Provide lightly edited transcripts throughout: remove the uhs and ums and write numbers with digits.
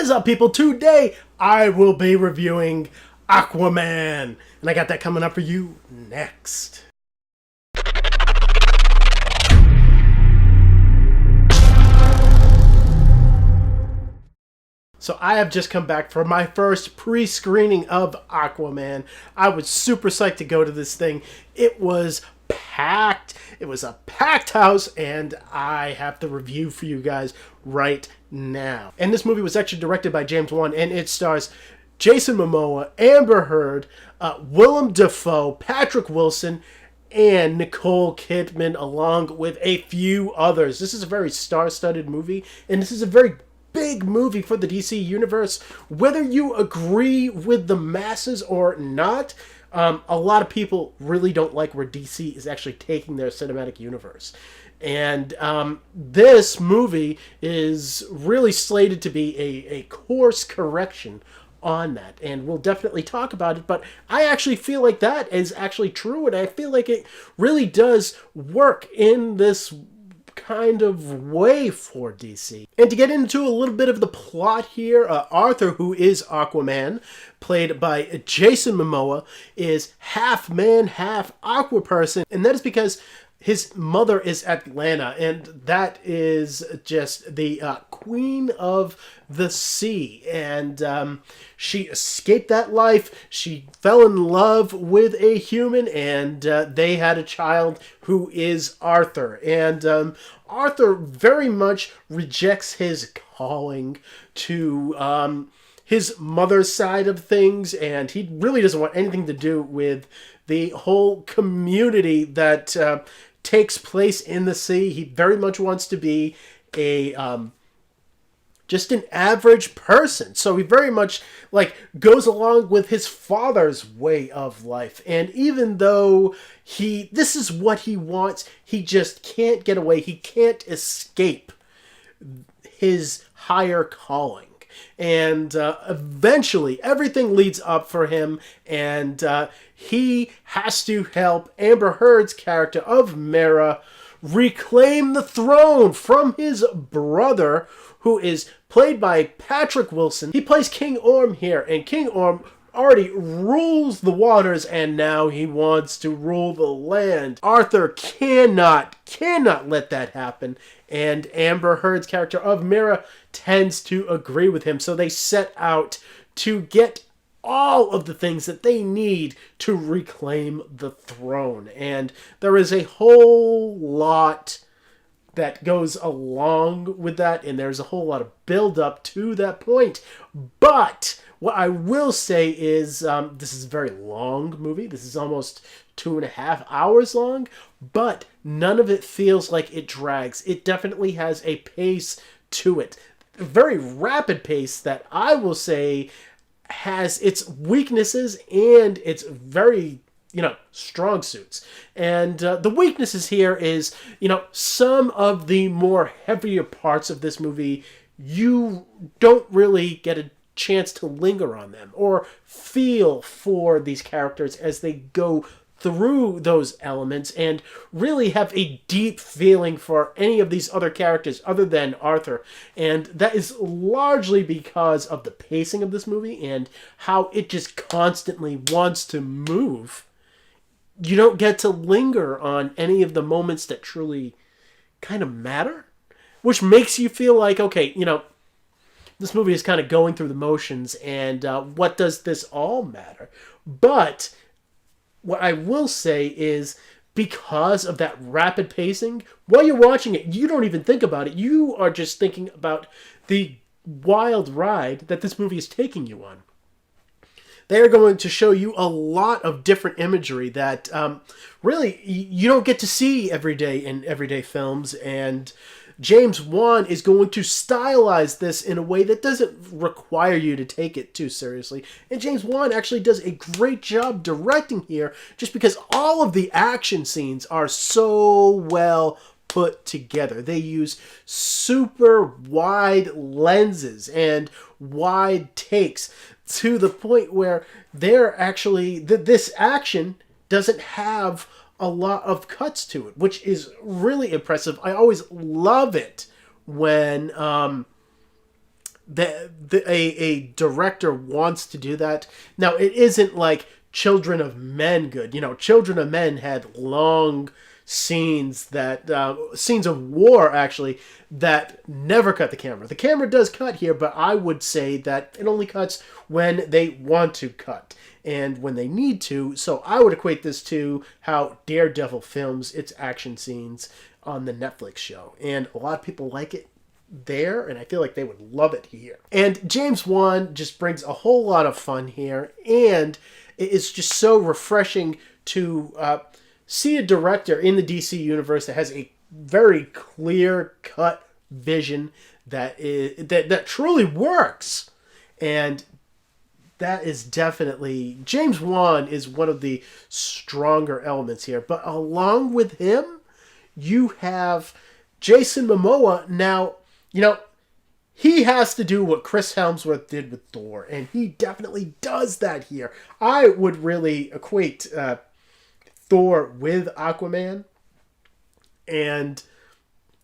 What is up, people? Today I will be reviewing Aquaman, and I got that coming up for you next. So I have just come back for my first pre-screening of Aquaman. I was super psyched to go to this thing. It was packed. It was a packed house, and I have the review for you guys right now. And this movie was actually directed by James Wan, and it stars Jason Momoa, Amber Heard, Willem Dafoe, Patrick Wilson, and Nicole Kidman, along with a few others. This is a very star-studded movie, and this is a very big movie for the DC universe. Whether you agree with the masses or not, a lot of people really don't like where DC is actually taking their cinematic universe. And this movie is really slated to be a course correction on that, and we'll definitely talk about it. But I actually feel like that is actually true, and I feel like it really does work in this kind of way for DC. And to get into a little bit of the plot here, Arthur, who is Aquaman, played by Jason Momoa, is half man, half aqua person, and that is because his mother is Atlanta, and that is just the queen of the sea. And she escaped that life. She fell in love with a human, and they had a child who is Arthur. And Arthur very much rejects his calling to his mother's side of things, and he really doesn't want anything to do with the whole community that takes place in the sea. He very much wants to be a just an average person. So he very much goes along with his father's way of life. And even though this is what he wants, he just can't get away. He can't escape his higher calling. And eventually everything leads up for him, and he has to help Amber Heard's character of Mera reclaim the throne from his brother, who is played by Patrick Wilson. He plays King Orm here, and King Orm already rules the waters, and now he wants to rule the land. Arthur cannot let that happen, and Amber Heard's character of Mera tends to agree with him. So they set out to get all of the things that they need to reclaim the throne. And there is a whole lot that goes along with that, and there's a whole lot of build up to that point. But what I will say is this is a very long movie. This is almost 2.5 hours long, but none of it feels like it drags. It definitely has a pace to it. A very rapid pace that I will say has its weaknesses and its very strong suits. And the weaknesses here is, some of the more heavier parts of this movie, you don't really get a chance to linger on them or feel for these characters as they go through those elements and really have a deep feeling for any of these other characters other than Arthur. And that is largely because of the pacing of this movie and how it just constantly wants to move. You don't get to linger on any of the moments that truly kind of matter, which makes you feel like, okay, this movie is kind of going through the motions, and what does this all matter? But what I will say is, because of that rapid pacing, while you're watching it, you don't even think about it. You are just thinking about the wild ride that this movie is taking you on. They are going to show you a lot of different imagery that really you don't get to see every day in everyday films, and James Wan is going to stylize this in a way that doesn't require you to take it too seriously. And James Wan actually does a great job directing here, just because all of the action scenes are so well put together. They use super wide lenses and wide takes to the point where they're actually this action doesn't have a lot of cuts to it, which is really impressive. I always love it when a director wants to do that. Now, it isn't like Children of Men good. Children of Men had long scenes scenes of war, actually, that never cut the camera. The camera does cut here, but I would say that it only cuts when they want to cut and when they need to. So I would equate this to how Daredevil films its action scenes on the Netflix show. And a lot of people like it there, and I feel like they would love it here. And James Wan just brings a whole lot of fun here, and it's just so refreshing to see a director in the DC universe that has a very clear-cut vision that truly works. And that is definitely... James Wan is one of the stronger elements here. But along with him, you have Jason Momoa. Now, he has to do what Chris Hemsworth did with Thor, and he definitely does that here. I would really equate Thor with Aquaman, and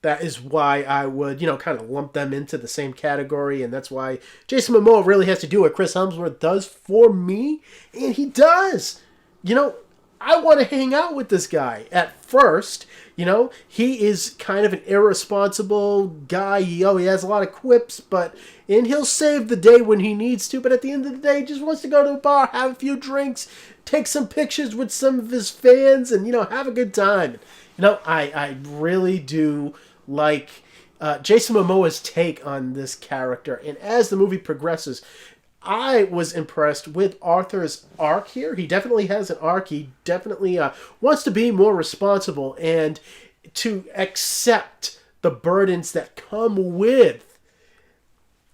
that is why I would, kind of lump them into the same category, and that's why Jason Momoa really has to do what Chris Hemsworth does for me, and he does. I want to hang out with this guy. At first, he is kind of an irresponsible guy. He has a lot of quips, and he'll save the day when he needs to, but at the end of the day, he just wants to go to a bar, have a few drinks, take some pictures with some of his fans, and, have a good time. I really do like Jason Momoa's take on this character, and as the movie progresses, I was impressed with Arthur's arc here. He definitely has an arc. He definitely wants to be more responsible and to accept the burdens that come with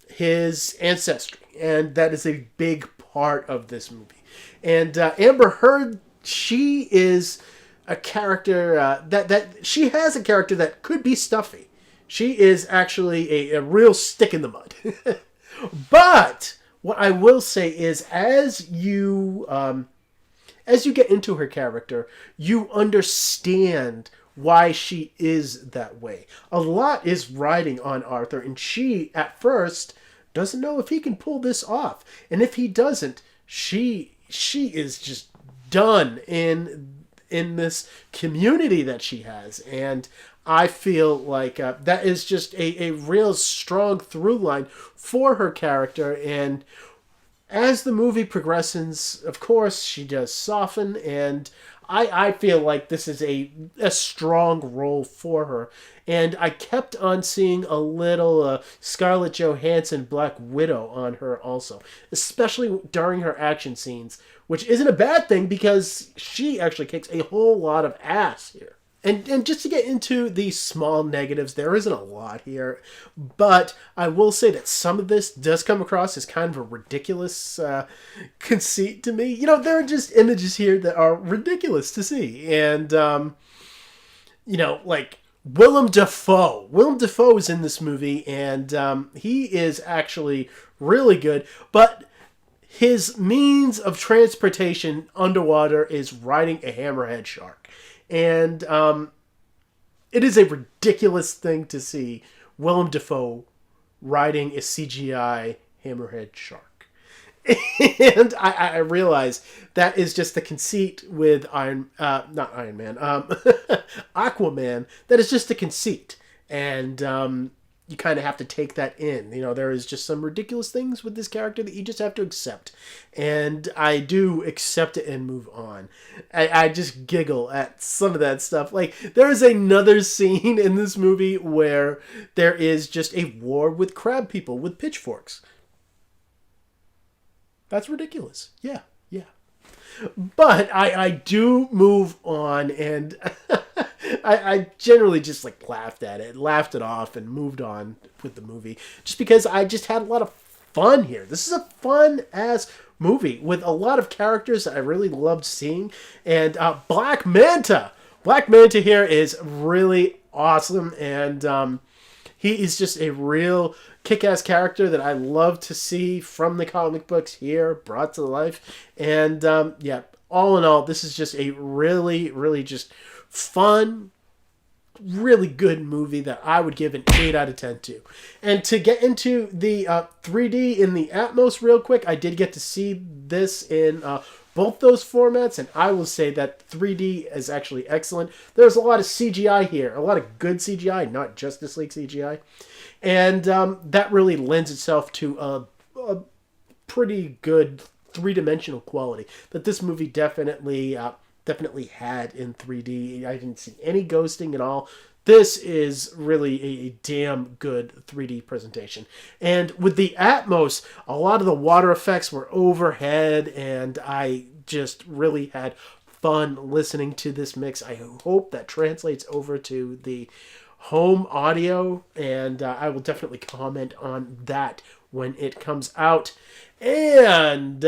his ancestry. And that is a big part of this movie. And Amber Heard, she is a character that she has a character that could be stuffy. She is actually a real stick in the mud. But what I will say is, as you get into her character, you understand why she is that way. A lot is riding on Arthur, and she, at first, doesn't know if he can pull this off. And if he doesn't, she is just done in this community that she has. And I feel like that is just a real strong through line for her character. And as the movie progresses, of course, she does soften. And I feel like this is a strong role for her. And I kept on seeing a little Scarlett Johansson Black Widow on her also, especially during her action scenes, which isn't a bad thing because she actually kicks a whole lot of ass here. And just to get into the small negatives, there isn't a lot here, but I will say that some of this does come across as kind of a ridiculous conceit to me. There are just images here that are ridiculous to see. And, like Willem Dafoe. Willem Dafoe is in this movie, and he is actually really good, but his means of transportation underwater is riding a hammerhead shark. And it is a ridiculous thing to see Willem Dafoe riding a CGI hammerhead shark. And I realize that is just the conceit with not Iron Man, Aquaman. That is just a conceit. And you kind of have to take that in. There is just some ridiculous things with this character that you just have to accept. And I do accept it and move on. I just giggle at some of that stuff. Like, there is another scene in this movie where there is just a war with crab people with pitchforks. That's ridiculous. Yeah. But I do move on, and I generally just laughed at it, laughed it off, and moved on with the movie. Just because I just had a lot of fun here. This is a fun-ass movie with a lot of characters that I really loved seeing. And Black Manta! Black Manta here is really awesome, and he is just a real kick-ass character that I love to see from the comic books here, brought to life. And, all in all, this is just a really, really just fun really good movie that I would give an 8 out of 10 to. And to get into the 3D in the Atmos real quick, I did get to see this in both those formats, and I will say that 3D is actually excellent. There's a lot of CGI here, a lot of good CGI, not Justice League CGI. And that really lends itself to a pretty good three-dimensional quality that this movie definitely had in 3D. I didn't see any ghosting at all. This is really a damn good 3D presentation. And with the Atmos, a lot of the water effects were overhead, and I just really had fun listening to this mix. I hope that translates over to the home audio, and I will definitely comment on that when it comes out. And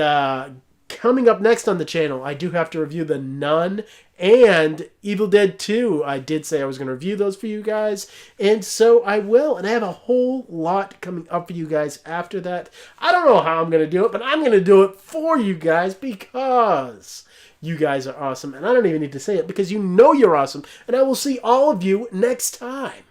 coming up next on the channel, I do have to review The Nun and Evil Dead 2. I did say I was going to review those for you guys, and so I will. And I have a whole lot coming up for you guys after that. I don't know how I'm going to do it, but I'm going to do it for you guys because you guys are awesome. And I don't even need to say it because you know you're awesome. And I will see all of you next time.